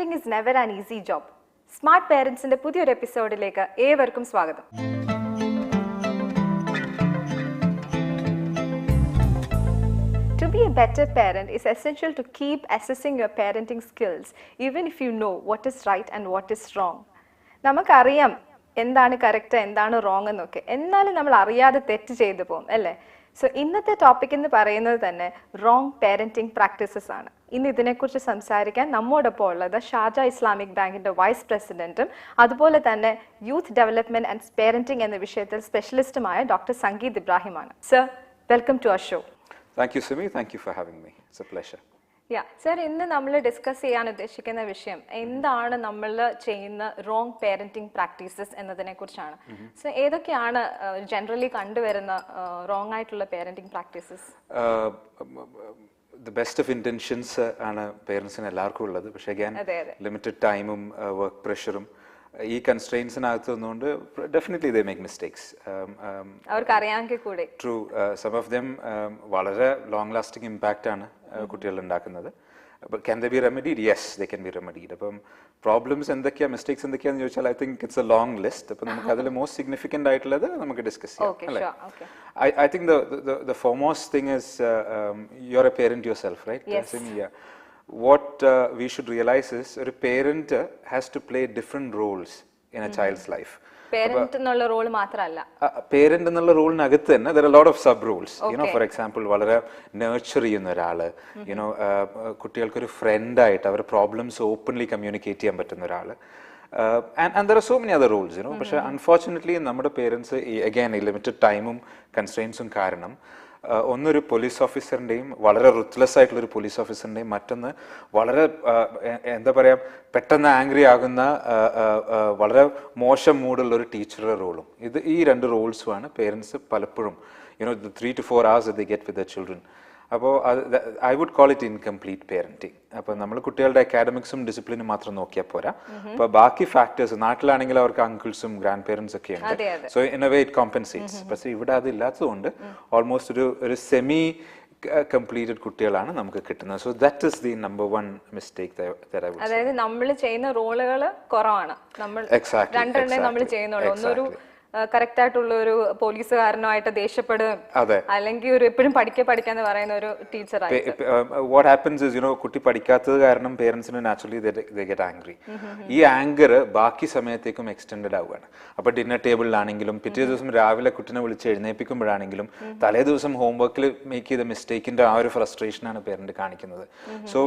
Parenting is never an easy job. Smart Parents in the പുതിയൊരു എപ്പിസോഡിലേക്ക് ഏവർക്കും സ്വാഗതം. To be a better parent is essential to keep assessing your parenting skills even if you know what is right and what is wrong. നമുക്കറിയാം എന്താണ് correct എന്താണ് wrong എന്നൊക്കെ, എന്നാലും നമ്മൾ അറിയാതെ തെറ്റ് ചെയ്തു പോകും അല്ലേ? സോ ഇന്നത്തെ ടോപ്പിക് എന്ന് പറയുന്നത് തന്നെ റോങ് പാരന്റിംഗ് പ്രാക്ടീസസ് ആണ്. ഇന്ന് ഇതിനെക്കുറിച്ച് സംസാരിക്കാൻ നമ്മോടൊപ്പം ഉള്ളത് ഷാർജ ഇസ്ലാമിക് ബാങ്കിന്റെ വൈസ് പ്രസിഡന്റും അതുപോലെ തന്നെ യൂത്ത് ഡെവലപ്മെന്റ് ആൻഡ് പാരന്റിംഗ് എന്ന വിഷയത്തിൽ സ്പെഷ്യലിസ്റ്റുമായ ഡോക്ടർ സംഗീത് ഇബ്രാഹിമാണ്. Sir, welcome to our show. Thank you, Simi. Thank you for having me. It's a pleasure. Sir, ഇന്ന് നമ്മൾ ഡിസ്കസ് ചെയ്യാൻ ഉദ്ദേശിക്കുന്ന വിഷയം എന്താണ് നമ്മൾ ചെയ്യുന്ന റോങ് പാരന്റിംഗ് പ്രാക്ടീസസ് എന്നതിനെ കുറിച്ചാണ്. സോ ഏതൊക്കെയാണ് ജനറലി കണ്ടുവരുന്ന റോങ് ആയിട്ടുള്ള parenting practices? The best of intentions ആണ് പേരൻസിന് എല്ലാവർക്കും ഉള്ളത്. പക്ഷേ again ലിമിറ്റഡ് ടൈമും വർക്ക് പ്രഷറും ഈ കൺസ്ട്രെയിൻസിനകത്ത് നിന്നുകൊണ്ട് ഡെഫിനറ്റ്ലി ദേ മേക്ക് മിസ്റ്റേക്സ്. അവർക്ക് അറിയാമെങ്കിൽ കൂടെ ട്രൂ, സം ഓഫ് ദം വളരെ ലോങ് ലാസ്റ്റിംഗ് ഇമ്പാക്റ്റ് ആണ് കുട്ടികൾ ഉണ്ടാക്കുന്നത്. Can they be remedied? Yes, they can be remedied. അപ്പം പ്രോബ്ലംസ് എന്തൊക്കെയാ, മിസ്റ്റേക്സ് എന്തൊക്കെയാന്ന് ചോദിച്ചാൽ I think it's a long list. അപ്പം നമുക്ക് അതിൽ മോസ്റ്റ് സിഗ്നിഫിക്കൻ്റ് ആയിട്ടുള്ളത് നമുക്ക് ഡിസ്കസ് ചെയ്യാം അല്ലേ? I think the foremost thing is you're a parent yourself, right? Yes. What we should realize is a parent has to play different roles in a child's life. Parent എന്നുള്ള role മാത്രമല്ല, parent എന്നുള്ള റോളിനകത്ത് തന്നെ there are a lot of sub roles. You know, for example, വളരെ nurture ചെയ്യുന്ന ഒരാള്, you know കുട്ടികൾക്കൊരു front ആയിട്ട് അവരുടെ problems openly communicate ചെയ്യാൻ പറ്റുന്ന ഒരാള്. And there are so many other roles, you know. പക്ഷെ അൺഫോർച്ചുനേറ്റ്ലി നമ്മുടെ പേരൻസ് അഗൈൻ ഈ ലിമിറ്റഡ് ടൈമും കൺസ്ട്രെയിൻസും കാരണം ഒന്നൊരു പോലീസ് ഓഫീസറിൻ്റെയും വളരെ റുത്ത്ലെസ് ആയിട്ടുള്ളൊരു പോലീസ് ഓഫീസറിൻ്റെയും മറ്റൊന്ന് വളരെ എന്താ പറയുക പെട്ടെന്ന് ആംഗ്രി ആകുന്ന വളരെ മോശം മൂഡുള്ള ഒരു ടീച്ചറുടെ റോളും. ഈ രണ്ട് റോൾസുമാണ് പേരൻസ് പലപ്പോഴും you know 3 to 4 hours they get with their children. അപ്പോൾ I would call it incomplete parenting. അപ്പോൾ നമ്മൾ കുട്ടികളുടെ അക്കാഡമിക്സും ഡിസിപ്ലിനും മാത്രം നോക്കിയാൽ പോരാ. അപ്പോൾ ബാക്കി ഫാക്ടേഴ്സ്, നാട്ടിലാണെങ്കിൽ അവർക്ക് അങ്കിൾസും ഗ്രാൻഡ് പേരൻസ് ഒക്കെ ഉണ്ട്. So in a way it compensates. പക്ഷേ ഇവിടെ അതില്ലാത്തതുകൊണ്ട് ഓൾമോസ്റ്റ് ഒരു സെമി കംപ്ലീറ്റഡ് കുട്ടികളാണ് നമുക്ക് കിട്ടുന്നത്. So that is the number one mistake. അതായത് നമ്മൾ ചെയ്യുന്ന റോളുകൾ കുറവാണ്. നമ്മൾ രണ്ടെണ്ണേ നമ്മൾ ചെയ്യുന്നുള്ളൂ. ഒന്നൊരു കറക്റ്റ് ആയിട്ടുള്ള ഒരു പോലീസുകാരനുമായിട്ട് ദേഷ്യപ്പെടുകയും അല്ലെങ്കിൽ ഒരു എപ്പോഴും പഠിക്കാന്ന് പറയുന്ന ഒരു ടീച്ചറായി. വാട്ട് ഹാപ്പൻസ് ഇസ്, യുനോ, കുട്ടി പഠിക്കാത്തത് കാരണം പേരൻസിന് നാച്ചുറലി ദേ ഗെറ്റ് ആംഗ്രി. ഈ ആംഗർ ബാക്കി സമയത്തേക്കും എക്സ്റ്റെൻഡഡ് ആവുകയാണ്. അപ്പൊ ഡിന്നർ ടേബിളിലാണെങ്കിലും പിറ്റേ ദിവസം രാവിലെ കുട്ടിനെ വിളിച്ച് എഴുന്നേൽപ്പിക്കുമ്പോഴാണെങ്കിലും തലേ ദിവസം ഹോംവർക്കിൽ മേക്ക് ചെയ്ത മിസ്റ്റേക്കിന്റെ ആ ഒരു ഫ്രസ്ട്രേഷനാണ് പേരന്റ് കാണിക്കുന്നത്. സോ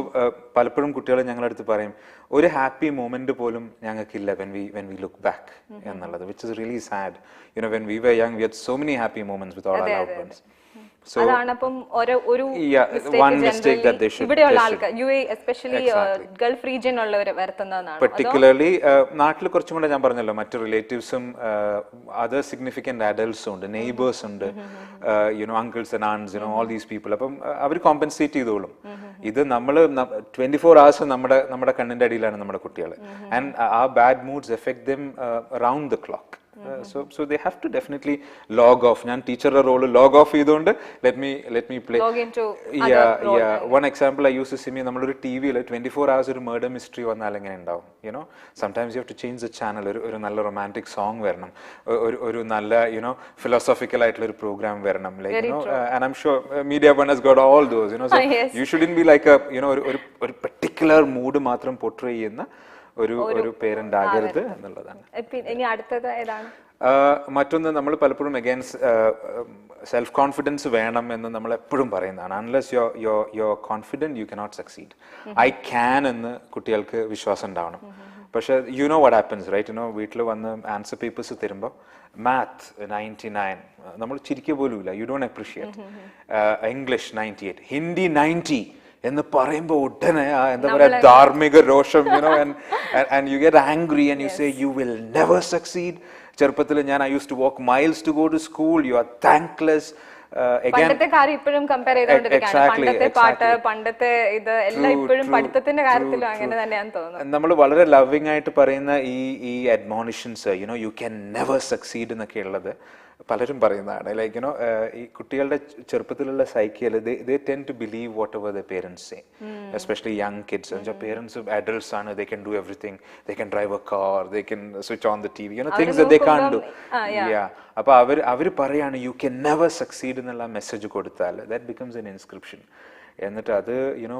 പലപ്പോഴും കുട്ടികൾ ഞങ്ങളുടെ അടുത്ത് പറയും ഒരു ഹാപ്പി മൊമെന്റ് പോലും ഞങ്ങൾക്കില്ല when we look back എന്നുള്ളത്, which is really sad. You know, when we were young we had so many happy moments with all our loved ones. So അതാണപ്പം ഒരു one mistake that they should, ഇവിടെയുള്ള ആൾക്കാർ UAE especially Gulf region ഉള്ളവർ വരുത്തുന്നതാണ്. Particularly നാട്ടിൽ കുറച്ചും കൂടെ ഞാൻ പറഞ്ഞല്ലോ മറ്റു റിലേറ്റീവ്സും അതർ സിഗ്നിഫിക്കന്റ് അഡൽട്ട്സും ഉണ്ട്, നെയ്ബേഴ്സ് ഉണ്ട്, you know uncles and ants, you know all these people. അപ്പം അവർ കോമ്പൻസേറ്റ് ചെയ്തോളും. ഇത് നമ്മൾ 24 hours നമ്മുടെ കണ്ണിന്റെ അടിയിലാണ് നമ്മുടെ കുട്ടികൾ. ആൻഡ് ആ bad moods effect dum around the clock. So they have to definitely log off. ഞാൻ ടീച്ചറുടെ റോള് ലോഗ് ഓഫ് ചെയ്തുകൊണ്ട് let me play. One example I use to see me, നമ്മളൊരു ടിവിയിൽ 24 hours ഒരു മർഡർ മിസ്റ്ററി വന്നാൽ എങ്ങനെ ഉണ്ടാവും? You know, sometimes you have to change the channel. ഒരു നല്ല റൊമാൻറ്റിക് സോങ് വരണം, ഒരു നല്ല യുനോ ഫിലോസോഫിക്കൽ ആയിട്ടുള്ള ഒരു പ്രോഗ്രാം വരണം. Like you know, and I'm sure media one has got all those, you know. So you shouldn't be like a, you know, ഒരു particular mood മാത്രം പോർട്രേ ചെയ്യുന്ന ഒരു പേരന്റ് ആകരുത് എന്നുള്ളതാണ്. ഇനി അടുത്തത് ഏതാണ്? മറ്റൊന്ന്, നമ്മൾ പലപ്പോഴും അഗൈൻസ്റ്റ് സെൽഫ് കോൺഫിഡൻസ് വേണം എന്ന് നമ്മൾ എപ്പോഴും പറയുന്നതാണ്. Unless your confident you cannot succeed. I can എന്ന് കുട്ടികൾക്ക് വിശ്വാസം ഉണ്ടാവണം. പക്ഷെ you know what happens, right? You know, വീട്ടിൽ വന്ന് ആൻസർ പേപ്പേഴ്സ് തരുമ്പോൾ മാത്ത് 99 നമ്മൾ ചിരിക്കുക പോലുമില്ല. You don't appreciate. English 98, Hindi 90 എന്ന് പറയുമ്പോൾ ഉടനെ എന്താ പറയാ ധാർമ്മിക രോഷം, you know, and you get angry and you say you will never succeed. ചെറുപ്പത്തിൽ ഞാൻ I use to walk miles to go to school. You are thankless. പണ്ടത്തെ കാര്യം ഇപ്പോഴും കമ്പയർ ചെയ്തുകൊണ്ടിരിക്കുകയാണ്. പണ്ടത്തെ പാട്ട്, പണ്ടത്തെ ഇത് എല്ലാം ഇപ്പോഴും പഠിത്തത്തിന്റെ കാര്യത്തിലും അങ്ങനെ തന്നെയാണെന്ന് തോന്നുന്നു. നമ്മൾ വളരെ ലവിംഗ് ആയിട്ട് പറയുന്ന ഈ admonitions, you know, you can never succeed എന്നൊക്കെ ഉള്ളത് പലരും പറയുന്നതാണ് ലൈക്ക് യുനോ ഈ കുട്ടികളുടെ ചെറുപ്പത്തിലുള്ള cycle they tend to believe whatever the parents say especially young kids parents adults ആണ് they can do everything they can drive a car they can switch on the T V you know things they can do അപ്പൊ അവർ പറയാണ് you can never succeed എന്നുള്ള message കൊടുത്താൽ that becomes N inscription എന്നിട്ട് അത് you know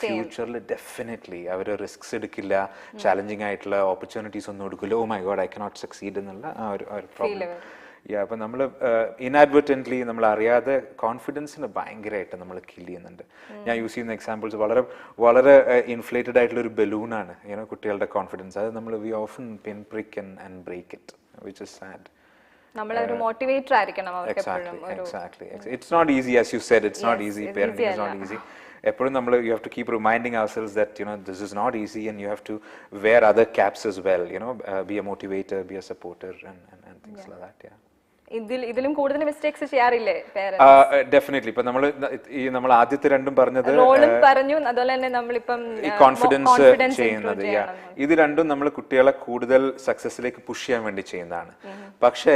ഫ്യൂച്ചറിൽ definitely അവർ risks എടുക്കില്ല ചാലഞ്ചിങ് ആയിട്ടുള്ള ഓപ്പർച്യൂണിറ്റീസ് ഒന്നും എടുക്കില്ല oh my god I cannot succeed എന്നുള്ള ആ ഒരു പ്രോബ്ലം അപ്പൊ നമ്മൾ ഇൻഅഡ്വർട്ടൻ്റ്ലി നമ്മൾ അറിയാതെ കോൺഫിഡൻസിന് ഭയങ്കരമായിട്ട് നമ്മൾ കില്ല് ചെയ്യുന്നുണ്ട്. ഞാൻ യൂസ് ചെയ്യുന്ന എക്സാമ്പിൾസ് വളരെ വളരെ ഇൻഫ്ലേറ്റഡ് ആയിട്ടുള്ള ഒരു ബലൂണാണ് യുനോ കുട്ടികളുടെ കോൺഫിഡൻസ്. അത് നമ്മൾ we often pin prick and break it which is sad. നമ്മളൊരു മോട്ടിവേറ്റർ ആയിരിക്കണം അവർക്ക് എപ്പോഴും. Exactly. It's not easy, as you said. It's not easy. Parenting is not easy. എപ്പോഴും നമ്മൾ you have to keep reminding ourselves that you know this is not easy and you have to wear other caps as well. You know, be a motivator, be a supporter, and things like that. Yeah. ഇതിലും കൂടുതൽ mistakes ചെയ്യാറില്ലേ parents? Definitely. ഇപ്പൊ നമ്മൾ ആദ്യത്തെ രണ്ടും പറഞ്ഞത് റോളും പറഞ്ഞു, അതുപോലെ തന്നെ നമ്മളിപ്പം ഈ കോൺഫിഡൻസ് ചെയ്യുന്നത് ഇത് രണ്ടും നമ്മൾ കുട്ടികളെ കൂടുതൽ സക്സസിലേക്ക് പുഷ് ചെയ്യാൻ വേണ്ടി ചെയ്യുന്നതാണ്. പക്ഷേ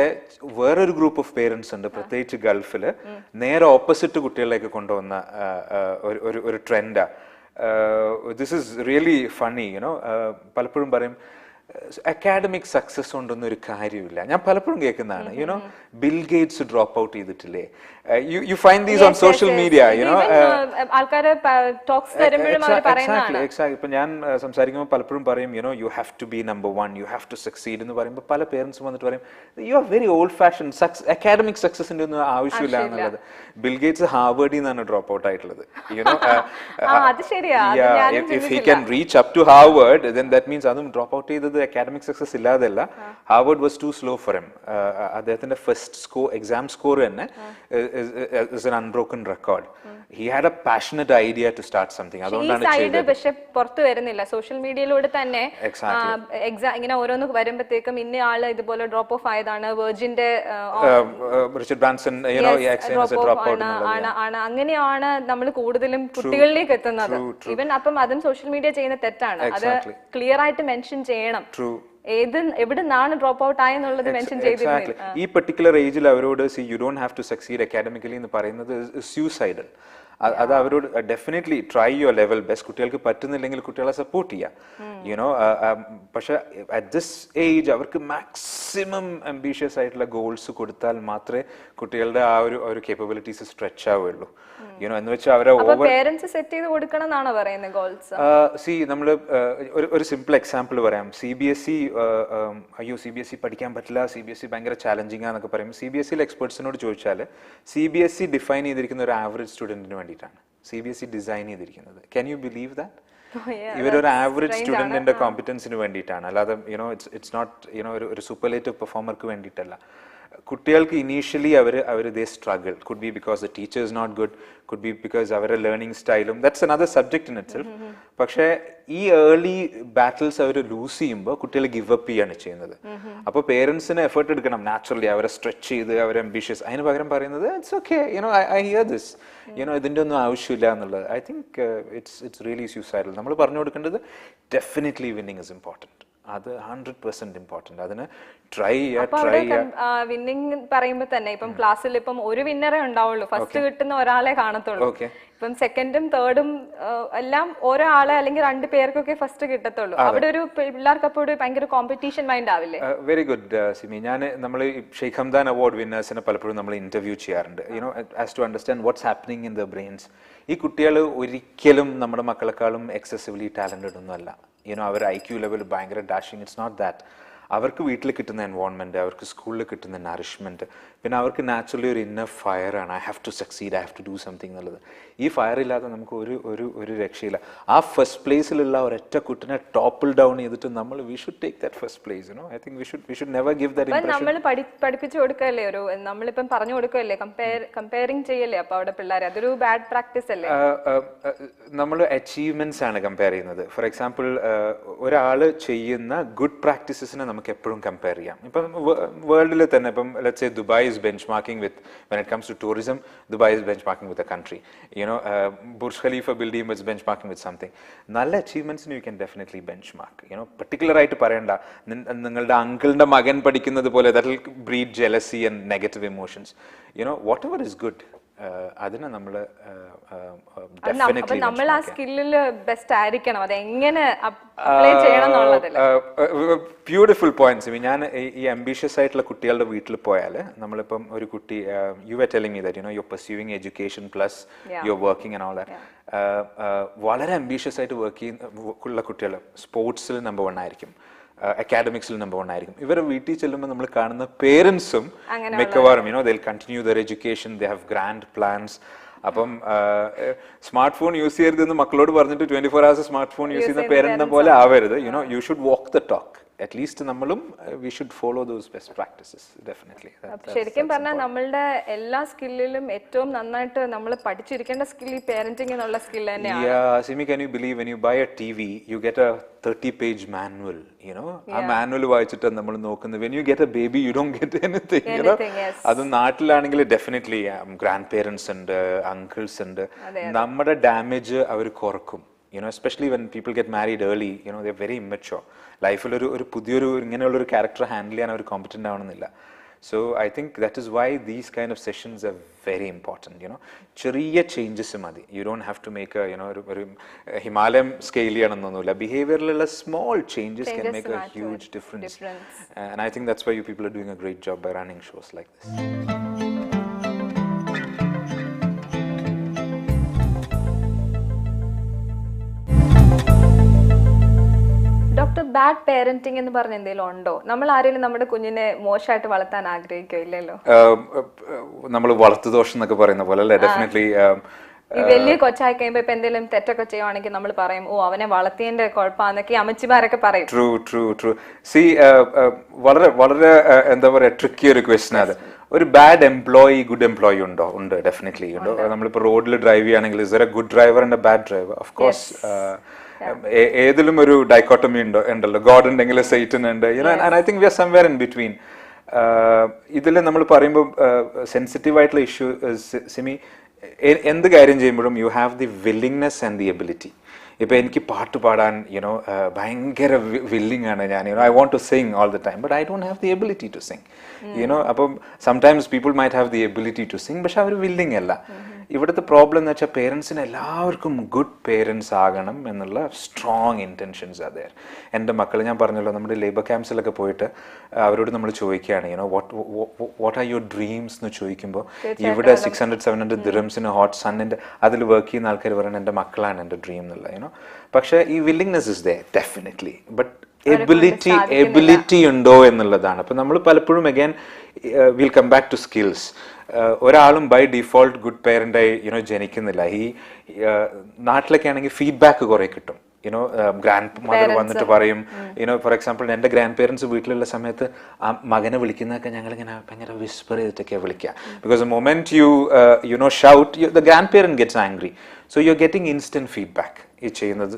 വേറൊരു ഗ്രൂപ്പ് ഓഫ് പേരൻസ് ഉണ്ട്, പ്രത്യേകിച്ച് ഗൾഫില് നേരെ ഓപ്പോസിറ്റ് കുട്ടികളിലേക്ക് കൊണ്ടുവന്ന ഒരു ട്രെൻഡാ. This is really funny. You know പലപ്പോഴും പറയും അക്കാഡമിക് സക്സസ് കൊണ്ടൊന്നും ഒരു കാര്യമില്ല. ഞാൻ പലപ്പോഴും കേൾക്കുന്നതാണ് you know Bill Gates drop out ചെയ്തിട്ടില്ലേ. You find these on social media you know exact. ഇപ്പൊ ഞാൻ സംസാരിക്കുമ്പോൾ പലപ്പോഴും പറയും you know you have to be number 1, you have to succeed എന്ന് പറയുമ്പോൾ പല പേരൻസും വന്നിട്ട് പറയും you are very old fashion, academic സക്സസിന്റെ ഒന്നും ആവശ്യമില്ല എന്നുള്ളത്. ബിൽ ഗേറ്റ്സ് ഹാർവേഡിൽ നിന്നാണ് ഡ്രോപ്പ് ഔട്ട് ആയിട്ടുള്ളത്. You know if he can reach up to Harvard then that means അതും ഡ്രോപ്പ് ഔട്ട് ചെയ്തത് അക്കാഡമിക് സക്സസ് ഇല്ലാതെയല്ല. Harvard was too slow for him. അദ്ദേഹത്തിന്റെ ഫസ്റ്റ് എക്സാം സ്കോർ തന്നെ is an unbroken record. He had a passionate idea to start something. അതുകൊണ്ടാണ് ചെയ്തത്. പക്ഷെ പുറത്തു വരുന്നില്ല. സോഷ്യൽ മീഡിയയിലൂടെ തന്നെ എക്സാം ഇങ്ങനെ ഓരോന്ന് വരുമ്പോഴത്തേക്കും ഇന്ന ആള് ഇതുപോലെ ഡ്രോപ്പ് ഓഫ് ആയതാണ്, വെർജിന്റെ റിച്ചർഡ് ബ്രാൻസൺ ആണ്. അങ്ങനെയാണ് നമ്മൾ കൂടുതലും കുട്ടികളിലേക്ക് എത്തുന്നത്. ഈവൻ അപ്പം അതും സോഷ്യൽ മീഡിയ ചെയ്യുന്ന തെറ്റാണ്. അത് ക്ലിയർ ആയിട്ട് മെൻഷൻ ചെയ്യണം. എവിടെ നിന്നാണ് ഡ്രോപ്പ് ഔട്ട് ആയെന്നുള്ളത് മെൻഷൻ ചെയ്തിരുന്നില്ല. ഈ പെർട്ടിക്കുലർ ഏജിൽ അവരോട് see you don't have to succeed academically എന്ന് പറയുന്നത് സ്യൂസൈഡൽ. അത് അവരോട് definitely try your level best. കുട്ടികൾക്ക് പറ്റുന്നില്ലെങ്കിൽ കുട്ടികളെ സപ്പോർട്ട് ചെയ്യാം യുനോ. പക്ഷെ അറ്റ് ദിസ് ഏജ് അവർക്ക് മാക്സിമം അംബീഷ്യസ് ആയിട്ടുള്ള ഗോൾസ് കൊടുത്താൽ മാത്രമേ കുട്ടികളുടെ ആ ഒരു കേപ്പബിലിറ്റീസ് സ്ട്രെച്ച് ആവുകയുള്ളൂ യുനോ. എന്ന് വെച്ചാൽ അവരെ പേരൻസ് സെറ്റ് ചെയ്ത് കൊടുക്കണം എന്നാണ് പറയുന്നത് ഗോൾസ്. സി നമ്മൾ ഒരു സിമ്പിൾ എക്സാമ്പിൾ പറയാം. CBSE അയ്യോ CBSE പഠിക്കാൻ പറ്റില്ല, CBSE ഭയങ്കര ചാലഞ്ചിങ് ആണെന്നൊക്കെ പറയും. CBSE എക്സ്പെർട്സിനോട് ചോദിച്ചാൽ CBSE ഡിഫൈൻ ചെയ്തിരിക്കുന്ന ഒരു ആവറേജ് സ്റ്റുഡന്റിന് വേണ്ടിയിട്ടാണ് CBSE ഡിസൈൻ ചെയ്തിരിക്കുന്നത്. Can you believe that? ഇവരൊരു ആവറേജ് സ്റ്റുഡന്റിന്റെ കോമ്പിറ്റൻസിന് വേണ്ടിയിട്ടാണ്, അല്ലാതെ യുനോ ഇറ്റ്സ് നോട്ട് യുനോ ഒരു സൂപ്പർലേറ്റീവ് പെർഫോമർക്ക് വേണ്ടിയിട്ടല്ല. കുട്ടികൾക്ക് ഇനീഷ്യലി അവർ they struggle. Could be because the teacher is not good, could be because അവരുടെ ലേണിംഗ് സ്റ്റൈലും that's another subject in itself. പക്ഷേ ഈ ഏർലി ബാറ്റിൽസ് അവർ ലൂസ് ചെയ്യുമ്പോൾ കുട്ടികൾ ഗിവ് അപ്പ് ചെയ്യാണ് ചെയ്യുന്നത്. അപ്പോൾ പേരൻസിന് എഫേർട്ട് എടുക്കണം നാച്ചുറലി, അവരെ സ്ട്രെച്ച് ചെയ്ത് അവരെ അംബിഷ്യസ്. അതിന് പകരം പറയുന്നത് it's okay you know I hear this you know ഇതിൻ്റെ ഒന്നും ആവശ്യമില്ല എന്നുള്ളത്. I think it's really suicidal. നമ്മൾ പറഞ്ഞു കൊടുക്കേണ്ടത് ഡെഫിനറ്റ്ലി വിന്നിങ് ഇസ് ഇമ്പോർട്ടൻറ്റ്. അത് 100% ഇമ്പോർട്ടന്റ്. അതിന് ട്രൈ വിന്നിംഗ് പറയുമ്പോ തന്നെ ഇപ്പം ക്ലാസ്സിൽ ഇപ്പം ഒരു വിന്നറേ ഉണ്ടാവുള്ളൂ, ഫസ്റ്റ് കിട്ടുന്ന ഒരാളെ കാണത്തുള്ളൂ. ഇപ്പം സെക്കൻഡും തേർഡും എല്ലാം ഓരോ ആളെ അല്ലെങ്കിൽ 2 പേർക്കൊക്കെ ഫസ്റ്റ് കിട്ടത്തുള്ളൂ. അവിടെ ഒരു പിള്ളേർക്ക് അപ്പോൾ ഒരു ഭയങ്കര കോമ്പറ്റീഷൻ മൈൻഡ് ആവില്ലേ? Very good Simi. നമ്മൾ ഷെയ്ഖ് ഹംദാൻ അവാർഡ് വിന്നേഴ്സിനെ പലപ്പോഴും നമ്മൾ ഇന്റർവ്യൂ ചെയ്യാറുണ്ട് you know as to understand what's happening in the brains. ഈ കുട്ടികൾ ഒരിക്കലും നമ്മുടെ മക്കളെക്കാളും എക്സസീവ്ലി ടാലന്റഡ് ഒന്നും അല്ല. യുനോ അവർ IQ ലെവൽ ഭയങ്കര ഡാഷിങ്. It's not that. അവർക്ക് വീട്ടിൽ കിട്ടുന്ന എൻവോൺമെന്റ്, അവർക്ക് സ്കൂളിൽ കിട്ടുന്ന നറിഷ്മെന്റ്, പിന്നെ അവർക്ക് നാച്ചുറലി ഒരു ഇന്നർ ഫയർ ആണ്. I have to succeed, I have to do something എന്നുള്ളത്. ഈ ഫയർ ഇല്ലാതെ നമുക്ക് ഒരു രക്ഷയില്ല. ആ ഫസ്റ്റ് പ്ലേസിലുള്ള ഒരൊറ്റ കുട്ടിനെ ടോപ്പിൾ ഡൗൺ ചെയ്തിട്ട് നമ്മൾ we should take that first place you know. I think we should never give that impression. നമ്മൾ പഠിപ്പിച്ചു കൊടുക്കല്ലേ, ഒരു നമ്മളിപ്പം പറഞ്ഞു കൊടുക്കല്ലേ, കമ്പയറിംഗ് ചെയ്യല്ലേ അപ്പോൾ അവിടെ പിള്ളേരെ. അതൊരു ബാഡ് പ്രാക്ടീസ് അല്ലേ? നമ്മൾ അച്ചീവ്മെന്റ്സ് ആണ് കമ്പയർ ചെയ്യുന്നത്. ഫോർ എക്സാമ്പിൾ ഒരാൾ ചെയ്യുന്ന ഗുഡ് പ്രാക്ടീസസിനെ നമുക്ക് നമുക്ക് എപ്പോഴും കമ്പയർ ചെയ്യാം. ഇപ്പം വേൾഡിൽ തന്നെ ഇപ്പം let's say Dubai is benchmarking with when it comes to tourism, Dubai is benchmarking with a country. Burj Khalifa build ചെയ്യുമ്പോൾ it's benchmarking with something. നല്ല അച്ചീവ്മെന്റ്സിന് you can definitely benchmark. Particular ആയിട്ട് പറയണ്ട നിങ്ങളുടെ അങ്കിളിന്റെ മകൻ പഠിക്കുന്നത് പോലെ that will breed jealousy and negative emotions. Whatever is good അതിനെ നമ്മൾ നമ്മൾ ആ സ്കില്ലിൽ ബെസ്റ്റ് ആയിരിക്കണം. അത് എങ്ങനെ അപ്ലൈ ചെയ്യണം എന്നുള്ളതിൽ ബ്യൂട്ടിഫുൾ പോയിന്റ്സ്. ഞാൻ ഈ അംബീഷ്യസ് ആയിട്ടുള്ള കുട്ടികളുടെ വീട്ടിൽ പോയാൽ നമ്മളിപ്പം ഒരു കുട്ടി you are telling me that you are pursuing education plus you are working and all that. വളരെ അംബീഷ്യസ് ആയിട്ട് വർക്ക് ചെയ്യുന്ന കുട്ടികൾ സ്പോർട്സിൽ നമ്പർ 1 ആയിരിക്കും, അക്കാഡമിക്സിൽ നമ്പർ 1 ആയിരിക്കും. ഇവരെ വീട്ടിൽ ചെല്ലുമ്പോൾ നമ്മൾ കാണുന്ന പേരൻസും മിക്കവാറും they will continue their education, they have grand plans. അപ്പം സ്മാർട്ട് ഫോൺ യൂസ് ചെയ്യരുതെന്ന് മക്കളോട് പറഞ്ഞിട്ട് 24 hours സ്മാർട്ട് ഫോൺ യൂസ് ചെയ്യുന്ന പേരന്റിനെ പോലെ ആവരുത്. You should walk the talk. At least നമ്മളും we should follow those best practices. Definitely. ശരിക്കും പറഞ്ഞാൽ നമ്മളുടെ എല്ലാ സ്കില്ലിലും ഏറ്റവും നന്നായിട്ട് നമ്മൾ പഠിച്ചിരിക്കേണ്ട സ്കിൽ ഈ പേരന്റിംഗ് എന്നുള്ള സ്കിൽ തന്നെയാണ്. Simi, can you believe when you buy a TV, you get a 30-page manual, ആ മാനുവൽ വായിച്ചിട്ട് നമ്മൾ നോക്കുന്നത്. When you get a baby, you don't get anything, അത് നാട്ടിലാണെങ്കിൽ ഡെഫിനറ്റ്ലി ഗ്രാൻഡ് പേരൻസ് ഉണ്ട്, അങ്കിൾസ് ഉണ്ട്. നമ്മുടെ ഡാമേജ് അവർ കുറക്കും. Especially when people get married early, they're very immature. ലൈഫിൽ ഒരു പുതിയൊരു ഇങ്ങനെയുള്ളൊരു ക്യാരക്ടർ ഹാൻഡിൽ ചെയ്യാൻ അവർ കോമ്പറ്റന്റ് ആവണമെന്നില്ല. So I think that is why these kind of sessions are very important. ചെറിയ ചേഞ്ചസ് മതി. You don't have to make ഒരു ഹിമാലയം scale ചെയ്യണമെന്നൊന്നുമില്ല. ബിഹേവിയറിലുള്ള small changes can make a huge difference. And I think that's why you people are doing a great job by running shows like this. Doctor, bad parenting എന്ന് പറഞ്ഞ എന്തെങ്കിലും ഉണ്ടോ? നമ്മൾ ആരെങ്കിലും നമ്മുടെ കുഞ്ഞിനെ മോശമായിട്ട് വളർത്താൻ ആഗ്രഹിക്കില്ലല്ലോ. നമ്മൾ വളർത്തുദോഷം എന്നൊക്കെ പറയുന്ന പോലെ അല്ലേ? ഡെഫിനറ്റ്ലി. ഈ വലിയ കൊച്ചായി കഴിയുമ്പോ ഇപ്പൊ എന്തെങ്കിലും തെറ്റൊക്കെ ചെയ്യുവാണെങ്കിൽ നമ്മൾ പറയും, ഓ അവനെ വളർത്തിയതിന്റെ കുഴപ്പമാന്നൊക്കെ അമ്മച്ചിമാരൊക്കെ പറയും. ട്രൂ. സി, വളരെ വളരെ എന്താ പറയാ, ട്രിക്കി ഒരു ക്വസ്റ്റ്യൻ അത്. ഒരു ബാഡ് എംപ്ലോയി, ഗുഡ് എംപ്ലോയി ഉണ്ടോ? ഉണ്ട്, ഡെഫിനറ്റ്ലി ഉണ്ട്. നമ്മളിപ്പോ റോഡിൽ ഡ്രൈവ് ചെയ്യുകയാണെങ്കിൽ is there a good driver and a bad driver? Of course. ഏതിലും ഒരു ഡൈക്കോട്ടമി ഉണ്ടല്ലോ. ഗോഡ് ഉണ്ടെങ്കിൽ സൈറ്റൻ ഉണ്ട്. And I think we are somewhere in between. ഇതിൽ നമ്മൾ പറയുമ്പോൾ സെൻസിറ്റീവ് ആയിട്ടുള്ള ഇഷ്യൂ സിമി, എന്ത് കാര്യം ചെയ്യുമ്പോഴും you have the willingness and the ability. ഇപ്പം എനിക്ക് പാട്ട് പാടാൻ ഭയങ്കര വില്ലിങ് ആണ് ഞാൻ. I want to sing all the time, but I don't have the ability to sing. അപ്പം sometimes people might have the ability to sing, പക്ഷെ അവർ വില്ലിങ് അല്ല. ഇവിടുത്തെ പ്രോബ്ലം എന്ന് വെച്ചാൽ പേരൻസിന് എല്ലാവർക്കും ഗുഡ് പേരൻസ് ആകണം എന്നുള്ള സ്ട്രോങ് ഇൻറ്റൻഷൻസ് അതെ. എൻ്റെ മക്കൾ, ഞാൻ പറഞ്ഞല്ലോ, നമ്മുടെ ലേബർ ക്യാമ്പ്സിലൊക്കെ പോയിട്ട് അവരോട് നമ്മൾ ചോദിക്കുകയാണ് വാട്ട് ആർ യുവർ ഡ്രീംസ് എന്ന് ചോദിക്കുമ്പോൾ ഇവിടെ 600-700 ദിറംസിന് ഹോട്ട് സണ്ണിൻ്റെ അതിൽ വർക്ക് ചെയ്യുന്ന ആൾക്കാർ പറയുന്നത് എൻ്റെ മക്കളാണ് എൻ്റെ ഡ്രീം എന്നുള്ള. പക്ഷേ ഈ willingness is there definitely, but ability ഉണ്ടോ എന്നുള്ളതാണ്. അപ്പം നമ്മൾ പലപ്പോഴും again will come back to skills. ഒരാളും ബൈ ഡിഫോൾട്ട് ഗുഡ് പേരൻ്റായി ജനിക്കുന്നില്ല. ഈ നാട്ടിലൊക്കെ ആണെങ്കിൽ ഫീഡ്ബാക്ക് കുറെ കിട്ടും. ഗ്രാൻഡ് മദർ വന്നിട്ട് പറയും, ഫോർ എക്സാമ്പിൾ എൻ്റെ ഗ്രാൻഡ് പേരൻസ് വീട്ടിലുള്ള സമയത്ത് ആ മകനെ വിളിക്കുന്നതൊക്കെ ഞങ്ങളിങ്ങനെ ഭയങ്കര വിസ്പർ ചെയ്തിട്ടൊക്കെ വിളിക്കുക. Because the moment U shout, the grand parent gets angry. So you are getting instant feedback ഈ ചെയ്യുന്നത്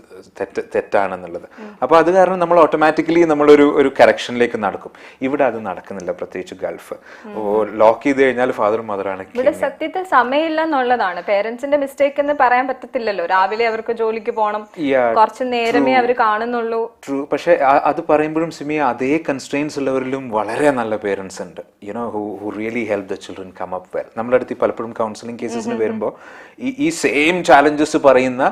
തെറ്റാണെന്നുള്ളത്. അപ്പോൾ അത് കാരണം നമ്മൾ ഓട്ടോമാറ്റിക്കലി നമ്മളൊരു കറക്ഷനിലേക്ക് നടക്കും. ഇവിടെ അത് നടക്കുന്നില്ല, പ്രത്യേകിച്ച് ഗൾഫ്. ലോക്ക് ചെയ്ത് കഴിഞ്ഞാൽ ഫാദറും മദറാണ്. ഇവിടെ സത്യത്തിൽ സമയമില്ല എന്നുള്ളതാണ്. പേരൻസിന്റെ മിസ്റ്റേക്ക് എന്ന് പറയാൻ പറ്റത്തില്ലല്ലോ. രാവിലെ അവർക്ക് ജോലിക്ക് പോകണം, കുറച്ച് നേരമേ അവർ കാണുന്നുള്ളൂ. ട്രൂ. പക്ഷെ അത് പറയുമ്പോഴും സിമി, അതേ കൺസ്ട്രെയിൻസ് ഉള്ളവരിലും വളരെ നല്ല പേരൻസ് ഉണ്ട്, who really help the children come up well. നമ്മുടെ അടുത്ത് പലപ്പോഴും കൗൺസിലിംഗ് കേസസിന് വരുമ്പോൾ ഈ സെയിം ചാലഞ്ചസ് പറയുന്ന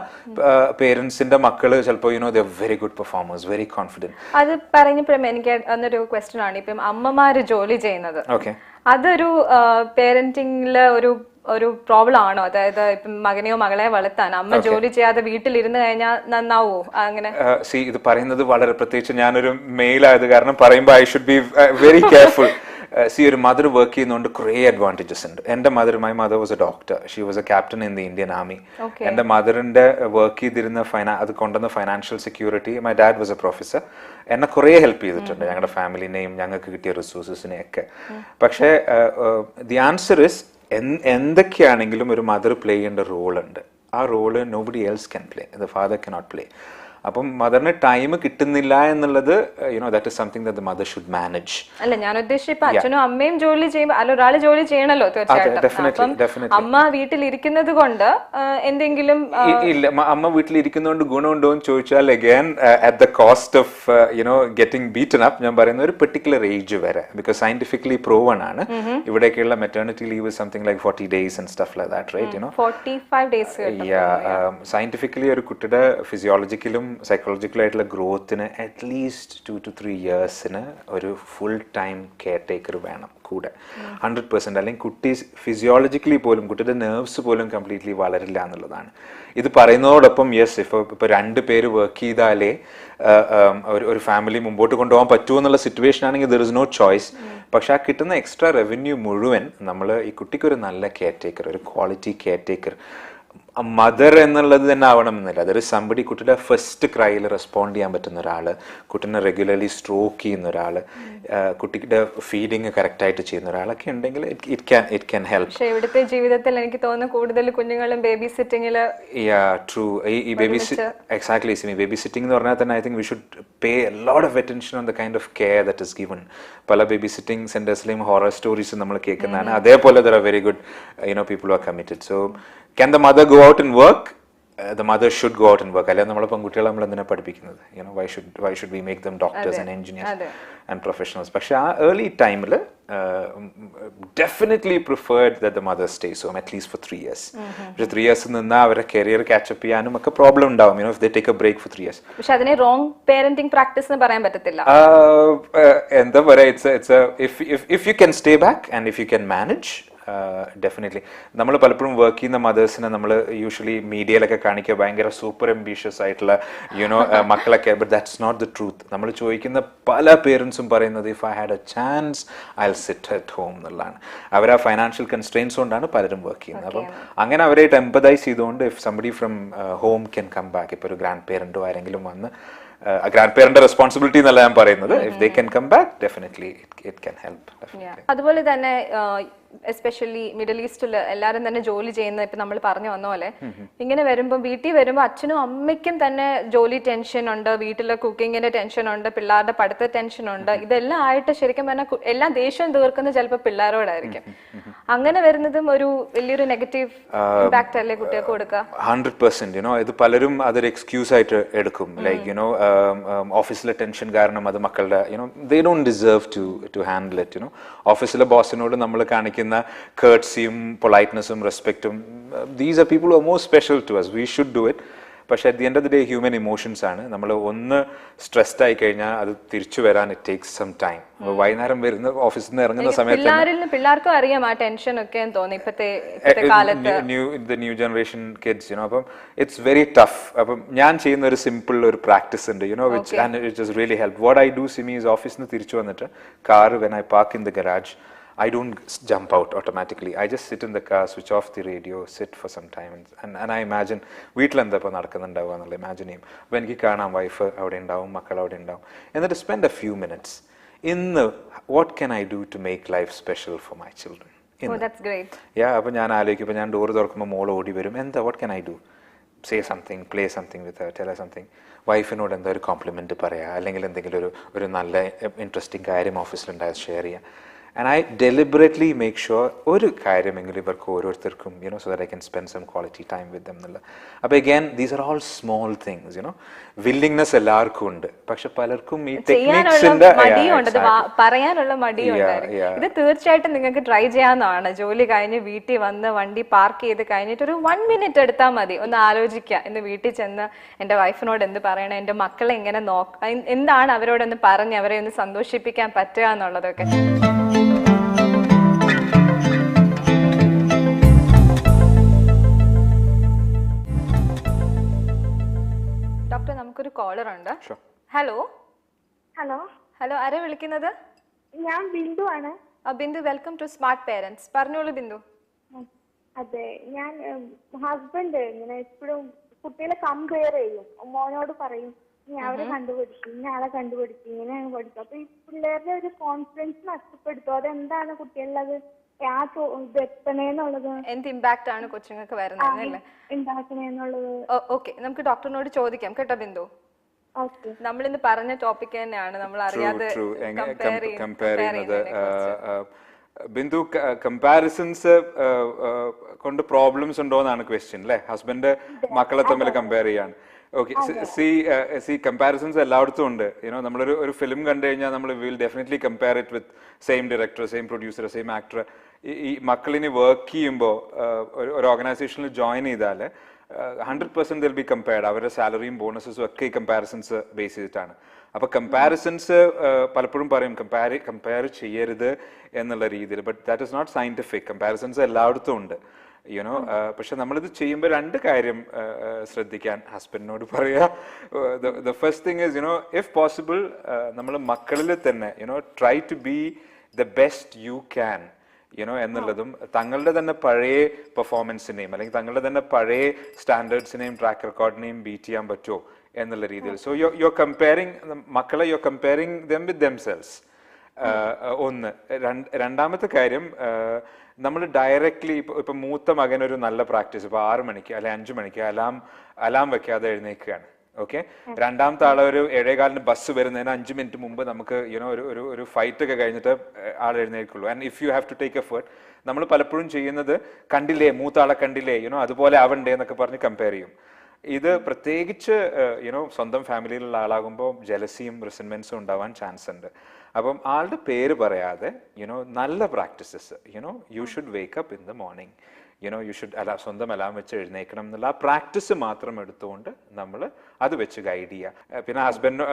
പേരൻസിന്റെ മക്കള് ചിലപ്പോൾ very good performers, very confident. അത് പറഞ്ഞപ്പോഴും എനിക്ക് അന്നൊരു ക്വസ്റ്റ്യൻ ആണ്, ഇപ്പം അമ്മമാര് ജോലി ചെയ്യുന്നത്, അതൊരു പേരന്റിംഗില് ഒരു പ്രോബ്ലം ആണോ? അതായത് ഇപ്പം മകനെയോ മകളെയോ വളർത്താൻ അമ്മ ജോലി ചെയ്യാതെ വീട്ടിലിരുന്ന് കഴിഞ്ഞാൽ നന്നാവോ? അങ്ങനെ ഇത് പറയുന്നത് വളരെ, പ്രത്യേകിച്ച് ഞാനൊരു മെയിലായത് കാരണം പറയുമ്പോൾ I should be very careful. ഒരു മദർ വർക്ക് ചെയ്യുന്നതുകൊണ്ട് കുറേ അഡ്വാൻറ്റേജസ് ഉണ്ട്. എൻ്റെ my mother was A doctor, she was A captain in the Indian army. എൻ്റെ മദറിന്റെ വർക്ക് ചെയ്തിരുന്ന അത് കൊണ്ടുവന്ന financial security, my dad was A professor. എന്നെ കുറേ ഹെൽപ്പ് ചെയ്തിട്ടുണ്ട്, ഞങ്ങളുടെ ഫാമിലിനെയും ഞങ്ങൾക്ക് കിട്ടിയ റിസോഴ്സസിനെയൊക്കെ. പക്ഷേ ദി ആൻസർ ഇസ്, എന്തൊക്കെയാണെങ്കിലും ഒരു മദർ പ്ലേ ചെയ്യേണ്ട റോളുണ്ട്. ആ role nobody else can play, the father cannot play. അപ്പം മദറിന് ടൈം കിട്ടുന്നില്ല എന്നുള്ളത് that is something that the mother should manage. അല്ല, ഞാൻ ഉദ്ദേശിച്ച ഇപ്പൊ അച്ഛനും അമ്മയും ജോലി ചെയ്യുമ്പോൾ അല്ല, ഒരാള് ജോലി ചെയ്യണല്ലോ തീർച്ചയായിട്ടും. അപ്പം അമ്മ വീട്ടിലിരിക്കുന്നത് കൊണ്ട് എന്തെങ്കിലും ഇല്ല, അമ്മ വീട്ടിലിരിക്കുന്നതുകൊണ്ട് ഗുണമുണ്ടോ എന്ന് ചോദിച്ചാൽ again at the cost of getting beaten up. ഞാൻ പറയുന്ന ഒരു പെർട്ടിക്കുലർ ഏജ് വരെ, ബിക്കോസ് സയന്റിഫിക്കലി പ്രൂവൺ ആണ്. ഇവിടേക്കുള്ള maternity leave something like 40 days and stuff like that, right? 45 days. Scientifically ഒരു കുട്ടിയുടെ ഫിസിയോളജിക്കലും സൈക്കോളജിക്കലും ആയിട്ടുള്ള ഗ്രോത്തിന് അറ്റ്ലീസ്റ്റ് 2 to 3 yearsന് ഒരു ഫുൾ ടൈം കെയർ ടേക്കർ വേണം കൂടെ, 100%. അല്ലെങ്കിൽ കുട്ടി ഫിസിയോളജിക്കലി പോലും, കുട്ടിയുടെ നെർവ്സ് പോലും കംപ്ലീറ്റ്ലി വളരില്ല എന്നുള്ളതാണ്. ഇത് പറയുന്നതോടൊപ്പം യെസ്, ഇപ്പൊ 2 പേര് വർക്ക് ചെയ്താലേ ഒരു ഫാമിലി മുമ്പോട്ട് കൊണ്ടുപോകാൻ പറ്റുമോ എന്നുള്ള സിറ്റുവേഷൻ ആണെങ്കിൽ ദർ ഇസ് നോ ചോയ്സ്. പക്ഷെ ആ കിട്ടുന്ന എക്സ്ട്രാ റവന്യൂ മുഴുവൻ നമ്മൾ ഈ കുട്ടിക്ക് ഒരു നല്ല കെയർ ടേക്കർ, ഒരു ക്വാളിറ്റി കെയർ ടേക്കർ, മദർ എന്നുള്ളത് തന്നെ ആവണമെന്നില്ല. അതൊരു സംബടി, കുട്ടിയുടെ ഫസ്റ്റ് ക്രൈയിൽ റെസ്പോണ്ട് ചെയ്യാൻ പറ്റുന്ന ഒരാൾ, കുട്ടീനെ റെഗുലർലി സ്ട്രോക്ക് ചെയ്യുന്ന ഒരാൾ, കുട്ടിയുടെ ഫീഡിങ് കറക്റ്റ് ആയിട്ട് ചെയ്യുന്ന ഒരാളൊക്കെ ഉണ്ടെങ്കിൽ ഇറ്റ് ക്യാൻ ഹെൽപ്പ്. പക്ഷേ ഇവിടുത്തെ ജീവിതത്തിൽ എനിക്ക് തോന്നുന്നു കൂടുതൽ കുഞ്ഞുങ്ങളും ബേബി സിറ്റിംഗിൽ. ട്രൂ. ഈ ബേബി എക്സാക്ട്ലി ബേബി സിറ്റിംഗ് എന്ന് പറഞ്ഞാൽ തന്നെ I think we should pay a lot of attention on the kind of care that is given. പല ബേബി സിറ്റിംഗ് സെന്റേഴ്സിലെയും ഹൊറർ സ്റ്റോറീസ് നമ്മൾ കേൾക്കുന്നതാണ്. അതേപോലെ there are very good people are committed. So can the mother go out and work? The mother should go out and work. അല്ല, നമ്മളെ പെൺകുട്ടികളെ നമ്മൾ എന്തിനാ പഠിപ്പിക്കുന്നത്? why should we make them doctors and engineers and professionals? പക്ഷെ ആ early ടൈമിൽ definitely preferred that the mother stays home at least for 3 years. പക്ഷെ 3 years നിന്നാൽ അവരുടെ കരിയർ ക്യാച്ചപ്പ് ചെയ്യാനും ഒക്കെ പ്രോബ്ലം ഉണ്ടാവും, if they take a break for 3 years. പക്ഷെ അതിനെ റോങ് പേരന്റിംഗ് പ്രാക്ടീസ് എന്ന് പറയാൻ പറ്റത്തില്ല. എന്താ പറയാ, if you can stay back and if you can manage, definitely. നമ്മൾ പലപ്പോഴും വർക്ക് ചെയ്യുന്ന മദേഴ്സിനെ നമ്മൾ യൂഷ്വലി മീഡിയയിലൊക്കെ കാണിക്കുക ഭയങ്കര സൂപ്പർ അംബീഷ്യസ് ആയിട്ടുള്ള മക്കളൊക്കെ. But that's not the truth. നമ്മൾ ചോദിക്കുന്ന പല പേരൻസും പറയുന്നത് if I had a chance I will sit at home എന്നുള്ളതാണ്. അവർ ആ ഫൈനാൻഷ്യൽ കൺസ്ട്രെയിൻസ് കൊണ്ടാണ് പലരും വർക്ക് ചെയ്യുന്നത്. അപ്പം അങ്ങനെ അവരായിട്ട് എംപതൈസ് ചെയ്തുകൊണ്ട് if somebody from home can come back, ഇപ്പോൾ ഒരു ഗ്രാൻഡ് പേരൻറ്റോ ആരെങ്കിലും വന്ന്, ഗ്രാൻഡ് പേരന്റ് റെസ്പോൺസിബിലിറ്റി എന്നല്ല ഞാൻ പറയുന്നത്, if they can come back definitely it can help. അതുപോലെ തന്നെ എസ്പെഷ്യലി മിഡിൽ ഈസ്റ്റിൽ എല്ലാവരും തന്നെ ജോലി ചെയ്യുന്ന, ഇപ്പൊ നമ്മൾ പറഞ്ഞു വന്ന പോലെ ഇങ്ങനെ വരുമ്പോൾ വീട്ടിൽ വരുമ്പോൾ അച്ഛനും അമ്മയ്ക്കും തന്നെ ജോലി ടെൻഷൻ ഉണ്ട്, വീട്ടിലെ കുക്കിങ്ങിന്റെ ടെൻഷൻ ഉണ്ട്, പിള്ളേരുടെ പഠിത്ത ടെൻഷൻ ഉണ്ട്. ഇതെല്ലാം ആയിട്ട് ശരിക്കും പറഞ്ഞാൽ എല്ലാം ദേഷ്യം തീർക്കുന്നത് ചിലപ്പോൾ പിള്ളേരോടായിരിക്കും. അങ്ങനെ വരുന്നതും ഒരു വലിയൊരു നെഗറ്റീവ് ഇമ്പാക്ട് അല്ലേ കുട്ടികൾക്ക് കൊടുക്കുക? 100%. ഇത് പലരും അതൊരു എക്സ്ക്യൂസ് ആയിട്ട് എടുക്കും. ലൈക്ക് ഓഫീസിലെ ടെൻഷൻ കാരണം അത് മക്കളുടെ they don't deserve to handle it. ഓഫീസിലെ ബോസിനോട് നമ്മൾ കാണിക്കുന്ന courtsyയും പൊളൈറ്റ്നെസ്സും റെസ്പെക്റ്റും, these are people who are more special to us. We should do it. പക്ഷെ at the end of the day human emotions ആണ്. നമ്മൾ ഒന്ന് സ്ട്രെസ്ഡ് ആയി കഴിഞ്ഞാൽ അത് തിരിച്ചു വരാൻ ഇറ്റ് ടേക്സ് സം ടൈം. വൈകുന്നേരം വരുന്ന ഓഫീസിൽ നിന്ന് ഇറങ്ങുന്ന സമയത്ത് പിള്ളേർക്കും അറിയാം ആ ടെൻഷൻ ഒക്കെ തോന്നി ഇപ്പോഴത്തെ കാലത്ത്, ന്യൂ ജനറേഷൻ കിഡ്സ്. അപ്പം ഇറ്റ്സ് വെരി ടഫ്. അപ്പം ഞാൻ ചെയ്യുന്ന ഒരു സിമ്പിൾ ഒരു പ്രാക്ടീസ് ഉണ്ട്, which and it just really help. What I do, Simi, is office നിന്ന് തിരിച്ചു വന്നിട്ട് car when I park in the garage, I don't jump out automatically. I just sit in the car, switch off the radio, sit for some time and I imagine വീട്ടിൽ എന്താ ഇപ്പോൾ നടക്കുന്നുണ്ടാവുക എന്നുള്ള imagine ചെയ്യും. അപ്പോൾ എനിക്ക് കാണാം വൈഫ് അവിടെ ഉണ്ടാവും, മക്കൾ അവിടെ ഉണ്ടാവും. എന്നിട്ട് spend a few minutes ഇന്ന് what can I do to make life special for my children? Oh, that's great. Yeah, അപ്പോൾ ഞാൻ ആലോചിക്കും, ഇപ്പോൾ ഞാൻ ഡോർ തുറക്കുമ്പോൾ മോൾ ഓടി വരും, എന്താ what can I do? Say something, play something with her, tell her something. വൈഫിനോട് എന്താ ഒരു കോംപ്ലിമെന്റ് പറയുക, അല്ലെങ്കിൽ എന്തെങ്കിലും ഒരു നല്ല ഇൻട്രസ്റ്റിംഗ് കാര്യം ഓഫീസിലുണ്ടായത് ഷെയർ ചെയ്യുക. And I deliberately make sure ഒരു കാര്യമെങ്കിലും ഇവർക്ക് ഓരോരുത്തർക്കും so that I can spend some quality time with them എന്നുള്ള. അപ്പോൾ again these are all small things, willingness എല്ലാവർക്കും ഉണ്ട്. പക്ഷെ പലർക്കും ഈ ടെക്നിക്സിന്റെ പറയാനുള്ള മടിയുണ്ടായിരിക്കും. ഇത് തീർച്ചയായിട്ടും നിങ്ങൾക്ക് ട്രൈ ചെയ്യാവുന്നതാണ്. ജോലി കഴിഞ്ഞ് വീട്ടിൽ വന്ന് വണ്ടി പാർക്ക് ചെയ്ത് കഴിഞ്ഞിട്ട് ഒരു 1 minute എടുത്താൽ മതി, ഒന്ന് ആലോചിക്കുക. ഇന്ന് വീട്ടിൽ ചെന്ന് എൻ്റെ വൈഫിനോട് എന്ത് പറയണം, എൻ്റെ മക്കളെ എങ്ങനെ എന്താണ് അവരോടൊന്ന് പറഞ്ഞ് അവരെ ഒന്ന് സന്തോഷിപ്പിക്കാൻ പറ്റുക എന്നുള്ളതൊക്കെ. ഡോക്ടർ, നമുക്കൊരു കോളർ ഉണ്ട്. ഹലോ ഹലോ ഹലോ ആരാ വിളിക്കുന്നത്? ഞാൻ ബിന്ദു ആണ്. Bindu, welcome to smart parents. പറഞ്ഞോളൂ ബിന്ദു. അതെ, ഞാൻ ഹസ്ബൻഡ് ഇങ്ങനെ എപ്പോഴും കുട്ടികളെ കമ്പയർ ചെയ്യും. മോനോട് പറയും ഞാൻ അവരെ കണ്ടുപിടിക്കും, ഇന്നയാളെ കണ്ടുപിടിക്കും, ഇങ്ങനെയാണ് പഠിക്കും. അപ്പൊ ഈ പിള്ളേരുടെ ഒരു കോൺഫിഡൻസ് നഷ്ടപ്പെടുത്തും. അതെന്താണ് കുട്ടികളിലത് എത്തണേന്നുള്ളത്, എന്ത് ഇമ്പാക്ട് ആണ് കൊച്ചുങ്ങൾക്ക് വരുന്നത് ഉണ്ടാക്കണേന്നുള്ളത്? ഓക്കെ, നമുക്ക് ഡോക്ടറിനോട് ചോദിക്കാം കേട്ടോ ബിന്ദു. ഓക്കെ. നമ്മൾ ഇന്ന് പറഞ്ഞ ടോപ്പിക് തന്നെയാണ് നമ്മൾ അറിയാതെ കമ്പയർ ചെയ്യുന്നത്. ബിന്ദു, കമ്പാരിസൺസ് കൊണ്ട് പ്രോബ്ലംസ് ഉണ്ടോ എന്നാണ് ക്വസ്റ്റ്യൻ അല്ലേ? ഹസ്ബൻഡ് മക്കളെ തമ്മിൽ കമ്പയർ ചെയ്യാൻ. ഓക്കെ, സി കമ്പാരിസൺസ് എല്ലായിടത്തും ഉണ്ട്. നമ്മളൊരു ഫിലിം കണ്ടു കഴിഞ്ഞാൽ നമ്മൾ will definitely compare it with same director, same producer, same actor. ഈ മക്കളിനി വർക്ക് ചെയ്യുമ്പോൾ ഒരു ഓർഗനൈസേഷനിൽ ജോയിൻ ചെയ്താൽ 100% ദിൽ ബി കമ്പയർഡ്. അവരുടെ സാലറിയും ബോണസസും ഒക്കെ ഈ കമ്പാരിസൺസ് ബേസ് ചെയ്തിട്ടാണ്. അപ്പൊ കമ്പാരിസൺസ് പലപ്പോഴും പറയും കമ്പയർ ചെയ്യരുത് എന്നുള്ള രീതിയിൽ. But that is not scientific. Comparisons എല്ലായിടത്തും ഉണ്ട്. പക്ഷെ നമ്മളിത് ചെയ്യുമ്പോൾ രണ്ട് കാര്യം ശ്രദ്ധിക്കാൻ ഹസ്ബൻഡിനോട് പറയാ. The first thing is if possible നമ്മൾ മക്കളിൽ തന്നെ try to be the best you can എന്നുള്ളതും, തങ്ങളുടെ തന്നെ പഴയ പെർഫോമൻസിനെയും അല്ലെങ്കിൽ തങ്ങളുടെ തന്നെ പഴയ സ്റ്റാൻഡേർഡ്സിനെയും ട്രാക്ക് റെക്കോർഡിനെയും ബീറ്റ് ചെയ്യാൻ പറ്റുമോ എന്നുള്ള രീതിയിൽ. സോ യുവർ കമ്പയറിങ് മക്കളെ, your comparing dum with themselves. ഒന്ന്. രണ്ടാമത്തെ കാര്യം, നമ്മൾ ഡയറക്ട്ലി ഇപ്പൊ മൂത്ത മകൻ ഒരു നല്ല പ്രാക്ടീസ്, ഇപ്പൊ 6 മണിക്ക് അല്ലെ 5 മണിക്ക് അലാം വെക്കാതെ എഴുന്നേൽക്കുകയാണ്. ഓക്കെ, രണ്ടാമത്തെ ആളെ ഒരു 7:15 ബസ് വരുന്നതിന് 5 മിനിറ്റ് മുമ്പ് നമുക്ക് ഒരു ഫൈറ്റ് ഒക്കെ കഴിഞ്ഞിട്ട് ആൾ എഴുന്നേൽക്കുള്ളൂ. And if you have to take effort, നമ്മൾ പലപ്പോഴും ചെയ്യുന്നത് കണ്ടില്ലേ മൂത്ത ആളെ കണ്ടില്ലേ അതുപോലെ ആവണ്ടേ എന്നൊക്കെ പറഞ്ഞ് കമ്പയർ ചെയ്യും. ഇത് പ്രത്യേകിച്ച് സ്വന്തം ഫാമിലിയിലുള്ള ആളാകുമ്പോൾ ജലസിയും റിസൻമെന്റ്സും ഉണ്ടാവാൻ ചാൻസ് ഉണ്ട്. അപ്പം ആളുടെ പേര് പറയാതെ നല്ല practices, you should wake up in the morning, you should സ്വന്തം അലാം വെച്ച് എഴുന്നേക്കണം എന്നുള്ള ആ പ്രാക്ടീസ് മാത്രം എടുത്തുകൊണ്ട് നമ്മൾ അത് വെച്ച് ഗൈഡ് ചെയ്യുക. പിന്നെ ഹസ്ബൻഡ്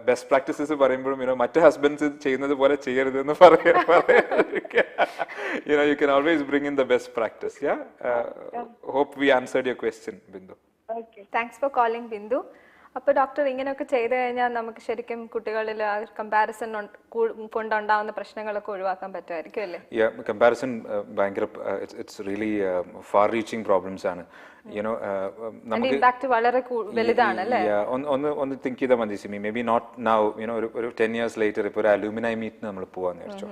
ബെസ്റ്റ് പ്രാക്ടീസസ് പറയുമ്പോഴും മറ്റു ഹസ്ബൻഡ്സ് ചെയ്യുന്നത് പോലെ ചെയ്യരുത് എന്ന് you can always bring in the best practice. Hope we answered your question, Bindu. Thanks for calling, Bindu. അപ്പോൾ ഡോക്ടർ, ഇങ്ങനെയൊക്കെ ചെയ്തു കഴിഞ്ഞാൽ നമുക്ക് ശരിക്കും കുട്ടികളിൽ കമ്പാരിസൺ കൊണ്ടുണ്ടാവുന്ന പ്രശ്നങ്ങളൊക്കെ ഒഴിവാക്കാൻ പറ്റുമായിരിക്കും അല്ലേ? കമ്പാരിസൺ ഭയങ്കര it's really far reaching problems ആണ്. ഇമ്പാക്ട് വളരെ വലുതാണ് അല്ലേ? ഒന്ന് തിങ്ക് ചെയ്താൽ മതി Simi, maybe not now, ഒരു 10 years later ഇപ്പോൾ ഒരു അലൂമിനൈ മീറ്റിന് നമ്മൾ പോവാന്ന് വിചാരിച്ചോ.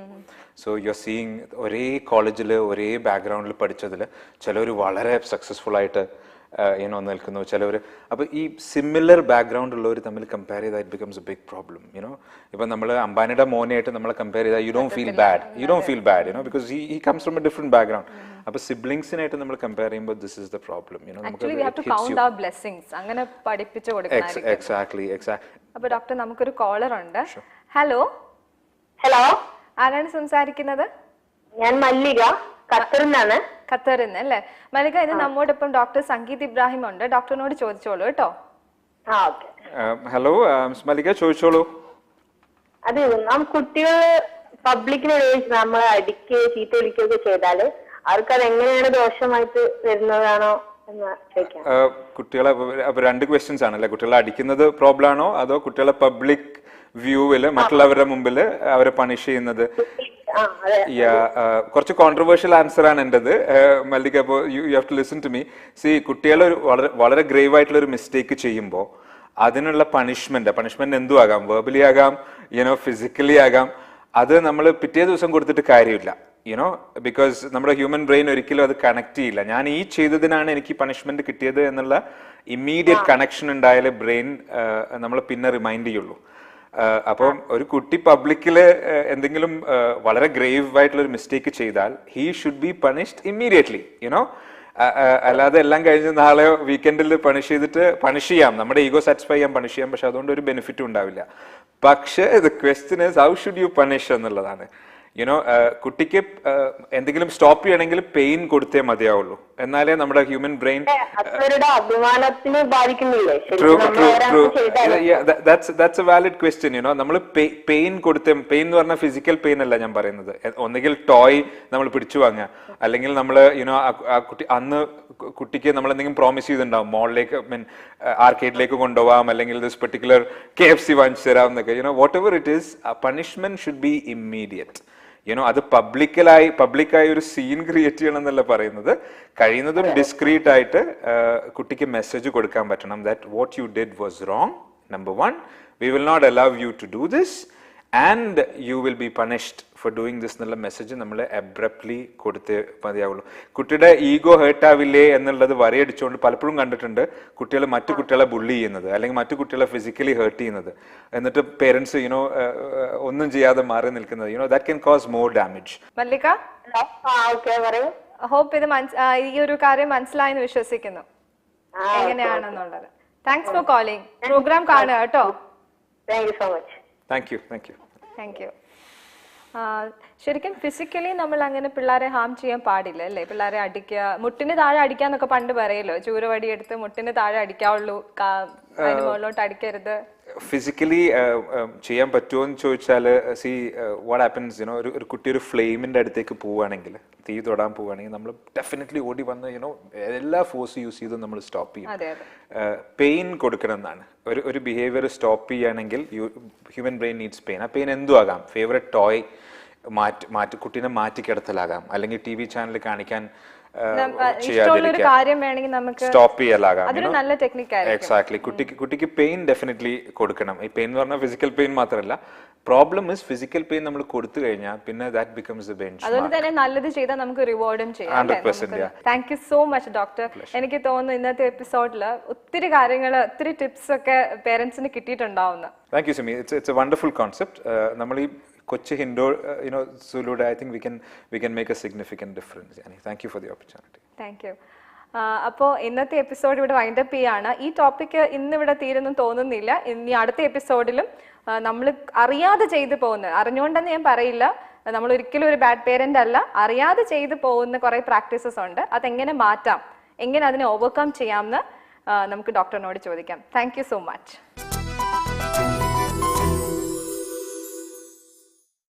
സോ യു ആർ സീയിങ് ഒരേ കോളേജിൽ ഒരേ ബാക്ക്ഗ്രൗണ്ടിൽ പഠിച്ചതിൽ ചിലർ വളരെ സക്സസ്ഫുൾ ആയിട്ട് നിൽക്കുന്നു, ചിലവർ. അപ്പൊ ഈ സിമിലർ ബാക്ക്ഗ്രൗണ്ട് ഉള്ളവർ തമ്മിൽ കമ്പയർ ചെയ്താൽ it becomes a big problem. ഇപ്പൊ നമ്മൾ അംബാനിയുടെ മോനെയായിട്ട് നമ്മളെ കമ്പയർ ചെയ്താൽ you don't feel bad because he comes from a different background. അപ്പൊ സിബ്ലിങ്സിനായിട്ട് നമ്മൾ കമ്പയർ ചെയ്യുമ്പോൾ ദിസ് ഇസ് ദ പ്രോബ്ലം. അങ്ങനെ പഠിപ്പിച്ചു കൊടുക്കണം. എക്സാക്ട്ലി. അപ്പൊ ഡോക്ടർ, നമുക്കൊരു കോളർ ഉണ്ട്. ഹലോ. ആരാണ് സംസാരിക്കുന്നത്? ഞാൻ മല്ലിക, ഖത്തറിനാണ്. ഖത്തറിൽ നിന്ന് അല്ലേ? മല്ലിക, ഇത് നമ്മോടൊപ്പം ഡോക്ടർ സംഗീത് ഇബ്രാഹിം ഉണ്ട്. ഡോക്ടറിനോട് ചോദിച്ചോളൂ കേട്ടോ. ഹലോ മല്ലിക, ചോദിച്ചോളൂ. അതെ, നാം കുട്ടികൾ പബ്ലിക്കിനിടയിൽ നമ്മൾ അടിക്കുകയോ ചീത്ത വിളിക്കുകയൊക്കെ ചെയ്താല് അവർക്കത് എങ്ങനെയാണ് ദോഷമായിട്ട് വരുന്നതാണോ എന്ന് ചോദിക്കാം. കുട്ടികളെ അപ്പൊ 2 ക്വസ്റ്റ്യൻസ് ആണല്ലേ? കുട്ടികളെ അടിക്കുന്നത് പ്രോബ്ലം ആണോ, അതോ കുട്ടികളെ പബ്ലിക് വ്യൂവില് മറ്റുള്ളവരുടെ മുമ്പിൽ അവരെ പണിഷ് ചെയ്യുന്നത്? കുറച്ച് കോൺട്രവേഴ്ഷ്യൽ ആൻസർ ആണ് എന്റേത് മല്ലിക. അപ്പോൾ you have to listen to me. See, കുട്ടികൾ വളരെ ഗ്രേവ് ആയിട്ടുള്ള ഒരു മിസ്റ്റേക്ക് ചെയ്യുമ്പോൾ അതിനുള്ള പണിഷ്മെന്റ് എന്തും ആകാം, വെർബലി ആകാം, ഫിസിക്കലി ആകാം. അത് നമ്മൾ പിറ്റേ ദിവസം കൊടുത്തിട്ട് കാര്യമില്ല. ബിക്കോസ് നമ്മുടെ ഹ്യൂമൻ ബ്രെയിൻ ഒരിക്കലും അത് കണക്ട് ചെയ്യില്ല. ഞാൻ ഈ ചെയ്തതിനാണ് എനിക്ക് പണിഷ്മെന്റ് കിട്ടിയത് എന്നുള്ള ഇമ്മീഡിയറ്റ് കണക്ഷൻ ഉണ്ടായാലേ ബ്രെയിൻ നമ്മൾ പിന്നെ റിമൈൻഡ് ചെയ്യുള്ളൂ. അപ്പം ഒരു കുട്ടി പബ്ലിക്കില് എന്തെങ്കിലും വളരെ ഗ്രേവ് ആയിട്ടുള്ള ഒരു മിസ്റ്റേക്ക് ചെയ്താൽ he should be punished immediately. അല്ലാതെ എല്ലാം കഴിഞ്ഞ് നാളെ വീക്കെൻഡിൽ പണിഷ് ചെയ്തിട്ട് പണിഷ് ചെയ്യാം, നമ്മുടെ ഈഗോ സാറ്റിസ്ഫൈ ചെയ്യാൻ പണിഷ് ചെയ്യാം, പക്ഷെ അതുകൊണ്ട് ഒരു ബെനിഫിറ്റും ഉണ്ടാവില്ല. പക്ഷെ the question is how should you punish എന്നുള്ളതാണ്. കുട്ടിക്ക് എന്തെങ്കിലും സ്റ്റോപ്പ് ചെയ്യണമെങ്കിൽ പെയിൻ കൊടുത്തേ മതിയാവുള്ളൂ, എന്നാലേ നമ്മുടെ ഹ്യൂമൻ ബ്രെയിൻ. അഭിമാനത്തിന് ബാധിക്കുന്നില്ലേ? That's a valid question. നമ്മൾ പെയിൻ കൊടുത്തേ, പെയിൻ എന്ന് പറഞ്ഞാൽ ഫിസിക്കൽ പെയിൻ അല്ല ഞാൻ പറയുന്നത്. ഒന്നുകിൽ ടോയ് നമ്മൾ പിടിച്ചു വാങ്ങുക, അല്ലെങ്കിൽ നമ്മൾ ആ കുട്ടി അന്ന് കുട്ടിക്ക് നമ്മൾ എന്തെങ്കിലും പ്രോമിസ് ചെയ്തിട്ടുണ്ടാവും, മോളിലേക്ക് ആർക്കേഡിലേക്ക് കൊണ്ടുപോകാം, അല്ലെങ്കിൽ ദിസ് പെർട്ടിക്കുലർ KFC വാങ്ങിച്ചു തരാം എന്നൊക്കെ. What ever it is, punishment should be immediate. അത് പബ്ലിക്കായി ഒരു സീൻ ക്രിയേറ്റ് ചെയ്യണം എന്നല്ല പറയുന്നത്. കഴിയുന്നതും ഡിസ്ക്രീറ്റ് ആയിട്ട് കുട്ടിക്ക് മെസ്സേജ് കൊടുക്കാൻ പറ്റണം that what you did was wrong. Number 1, we will not allow you to do this and you will be punished four doing this എന്നുള്ള മെസ്സേജ് നമ്മൾ അബ്രപ്റ്റ്ലി കൊടുത്തേ മതിയാവുള്ളൂ. കുട്ടിയുടെ ഈഗോ ഹേർട്ട് ആവില്ലേ എന്നുള്ളത് വരയടിച്ചുകൊണ്ട് പലപ്പോഴും കണ്ടിട്ടുണ്ട് കുട്ടികൾ മറ്റു കുട്ടികളെ ബുള്ളി ചെയ്യുന്നത്, അല്ലെങ്കിൽ മറ്റു കുട്ടികളെ ഫിസിക്കലി ഹേർട്ട് ചെയ്യുന്നത്. എന്നിട്ട് പേരൻസ് ഒന്നും ചെയ്യാതെ മാറി നിൽക്കുന്നത്. That can cause more damage. Mallika, hope ഇത് ഈ ഒരു കാര്യം മനസ്സിലായെന്ന് വിശ്വസിക്കുന്നു എങ്ങനെയാണെന്നുള്ളത്. Thanks for calling. പ്രോഗ്രാം കാണുക കേട്ടോ. Thank you so much. Thank you. Thank you. ശരിക്കും ഫിസിക്കലി നമ്മൾ അങ്ങനെ പിള്ളേരെ ഹാം ചെയ്യാൻ പാടില്ല അല്ലേ? പിള്ളേരെ അടിക്കുക, മുട്ടിന് താഴെ അടിക്കാന്നൊക്കെ പണ്ട് പറയല്ലോ, ചൂരവടി എടുത്ത് മുട്ടിന് താഴെ അടിക്കാവുള്ളൂ, അതിന് മുകളിലോട്ട് അടിക്കരുത്. ഫിസിക്കലി ചെയ്യാൻ പറ്റുമോ എന്ന് ചോദിച്ചാൽ, സി വാട്ട് ഹാപ്പൻസ്, ഒരു കുട്ടി ഒരു ഫ്ലെയിമിന്റെ അടുത്തേക്ക് പോവുകയാണെങ്കിൽ, തീ തൊടാൻ പോവുകയാണെങ്കിൽ നമ്മൾ ഡെഫിനറ്റ്ലി ഓടി വന്ന് എല്ലാ ഫോഴ്സ് യൂസ് ചെയ്തും നമ്മൾ സ്റ്റോപ്പ് ചെയ്യും. പെയിൻ കൊടുക്കണം എന്നാണ്. ഒരു ബിഹേവിയർ സ്റ്റോപ്പ് ചെയ്യുകയാണെങ്കിൽ ഹ്യൂമൻ ബ്രെയിൻ നീഡ്സ് പെയിൻ. ആ പെയിൻ എന്തും ആകാം. ഫേവറേറ്റ് ടോയ് കുട്ടീനെ മാറ്റിക്കിടത്തലാകാം, അല്ലെങ്കിൽ TV ചാനൽ കാണിക്കാൻ സ്റ്റോപ്പ് ചെയ്യലാകാം. എക്സാക്ട്ലി. കുട്ടിക്ക് പെയിൻ ഡെഫിനറ്റ്ലി കൊടുക്കണം. ഈ പെയിൻ എന്ന് പറഞ്ഞാൽ ഫിസിക്കൽ പെയിൻ മാത്രമല്ല. പ്രോബ്ലം ഇസ് ഫിസിക്കൽ പെയിൻ നമ്മൾ കൊടുത്തു കഴിഞ്ഞാൽ പിന്നെ ദാറ്റ് ബിക്കംസ് ദ ബെഞ്ച്. അതുകൊണ്ട് തന്നെ നല്ലത് ചെയ്താൽ നമുക്ക് റിവാർഡും ചെയ്യാം. 100%. Thank you so much doctor. എനിക്ക് തോന്നുന്നു ഇന്നത്തെ എപ്പിസോഡിൽ ഒത്തിരി കാര്യങ്ങൾ, ഒത്തിരി ടിപ്സ് ഒക്കെ പേരൻസിന് കിട്ടിയിട്ടുണ്ടാവുന്നു. Thank you Sumi. It's a wonderful concept. നമ്മൾ ഈ കൊച്ചു ഹിൻഡോ സൂലൂടെ I think we can make a significant difference. Thank you for the opportunity. Thank you. അപ്പോൾ ഇന്നത്തെ എപ്പിസോഡ് ഇവിടെ വൈൻഡപ്പ് ചെയ്യാണ്. ഈ ടോപ്പിക്ക് ഇന്നിവിടെ തീരുന്നു തോന്നുന്നില്ല. ഇനി അടുത്ത എപ്പിസോഡിലും നമ്മൾ അറിയാതെ ചെയ്തു പോകുന്നത്, അറിഞ്ഞുകൊണ്ടെന്ന് ഞാൻ പറയില്ല, നമ്മൾ ഒരിക്കലും ഒരു ബാഡ് പേരന്റ് അല്ല, അറിയാതെ ചെയ്തു പോകുന്ന കുറേ പ്രാക്ടീസസ് ഉണ്ട്. അതെങ്ങനെ മാറ്റാം, എങ്ങനെ അതിനെ ഓവർകം ചെയ്യാമെന്ന് നമുക്ക് ഡോക്ടറിനോട് ചോദിക്കാം. Thank you so much.